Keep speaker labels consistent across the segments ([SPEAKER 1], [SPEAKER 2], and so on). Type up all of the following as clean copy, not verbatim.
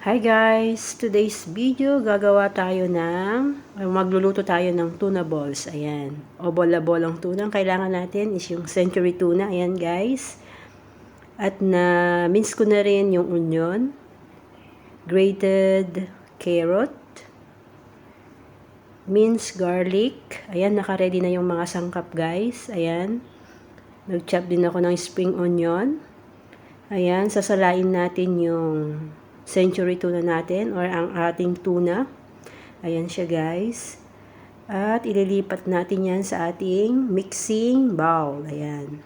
[SPEAKER 1] Hi guys! Today's video, magluluto tayo ng tuna balls. Ayan. O bola-bolang tuna. Ang kailangan natin is yung century tuna. Ayan guys. At na-mince ko na rin yung onion, grated carrot, minced garlic. Ayan, naka-ready na yung mga sangkap guys. Ayan. Nag-chop din ako ng spring onion. Ayan, sasalain natin yung century tuna natin or ang ating tuna. Ayan siya guys. At ililipat natin yan sa ating mixing bowl. Ayan.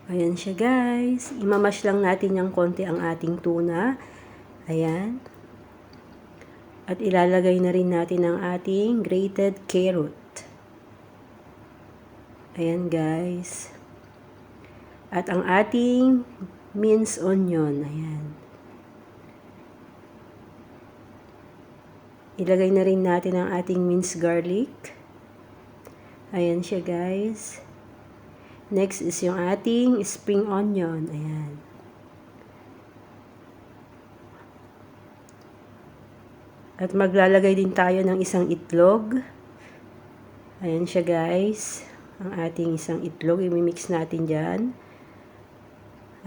[SPEAKER 1] Ayan siya guys. Imamash lang natin yung konti ang ating tuna. Ayan. At ilalagay na rin natin ang ating grated carrot. Ayan guys. At ang ating minced onion. Ayan. Ilagay na rin natin ang ating minced garlic. Ayan siya guys. Next is yung ating spring onion. Ayan. At maglalagay din tayo ng isang itlog. Ayan siya guys. Ang ating isang itlog. I-mix natin dyan.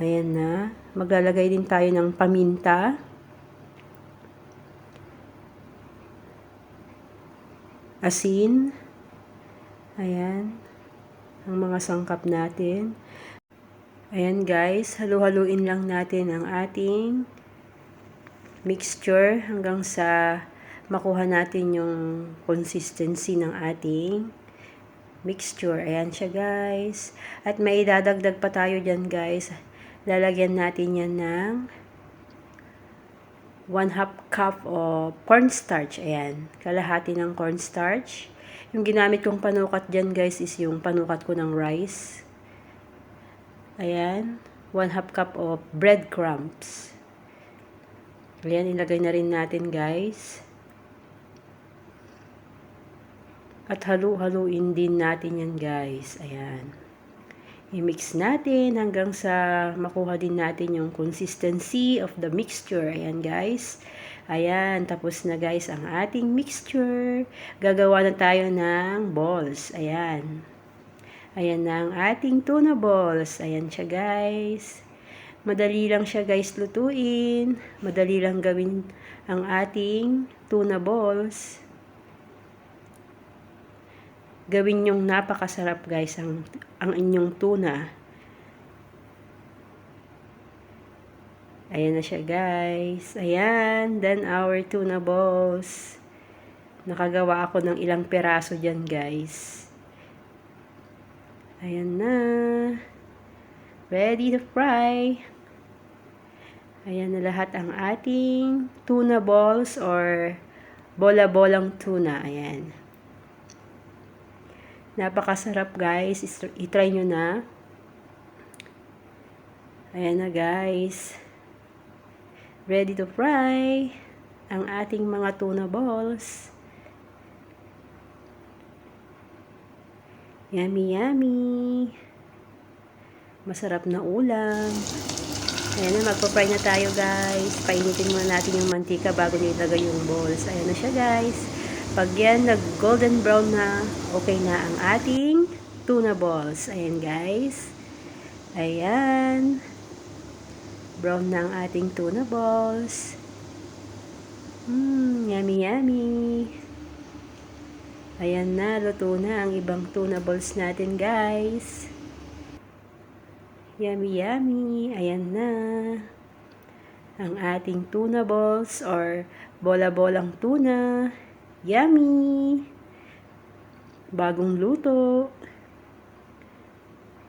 [SPEAKER 1] Ayan na. Maglalagay din tayo ng paminta. Asin. Ayan. Ang mga sangkap natin. Ayan guys. Halu-haluin lang natin ang ating mixture hanggang sa makuha natin yung consistency ng ating mixture. Ayan siya guys. At may dadagdag pa tayo dyan guys. Lalagyan natin yan ng 1/2 cup o cornstarch. Ayan. Kalahati ng cornstarch. Yung ginamit kong panukat dyan guys is yung panukat ko ng rice. Ayan. 1/2 cup of breadcrumbs. Ayan. Ilagay na rin natin guys. At halu-haluin din natin yan guys. Ayan. I-mix natin hanggang sa makuha din natin yung consistency of the mixture. Ayan guys. Ayan. Tapos na guys ang ating mixture. Gagawa na tayo ng balls. Ayan. Ayan na ang ating tuna balls. Ayan siya guys. Madali lang siya guys lutuin. Madali lang gawin ang ating tuna balls. Gawin yung napakasarap guys ang inyong tuna. Ayan na siya guys. Ayan. Then our tuna balls. Nakagawa ako ng ilang peraso dyan guys. Ayan na. Ready to fry. Ayan na lahat ang ating tuna balls or bola-bolang tuna. Ayan. Napakasarap guys. I-try nyo na. Ayan na guys. Ready to fry ang ating mga tuna balls. Yummy, yummy. Masarap na ulam. Ayan na, magpa-fry na tayo guys. Painitin muna natin yung mantika bago nyo ilagay yung balls. Ayan na siya guys. Pag yan nag-golden brown na, okay na ang ating tuna balls. Ayan guys. Ayan. Brown na ang ating tuna balls. Yummy yummy. Ayan na, luto na ang ibang tuna balls natin guys. Yummy yummy. Ayan na. Ang ating tuna balls or bola-bolang tuna. Yummy! Bagong luto.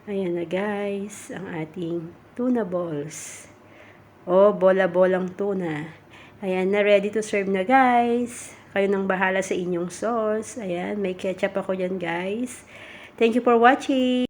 [SPEAKER 1] Ayan na guys, ang ating tuna balls. O bola-bolang tuna. Ayan na, ready to serve na guys. Kayo nang bahala sa inyong sauce. Ayan, may ketchup ako dyan guys. Thank you for watching.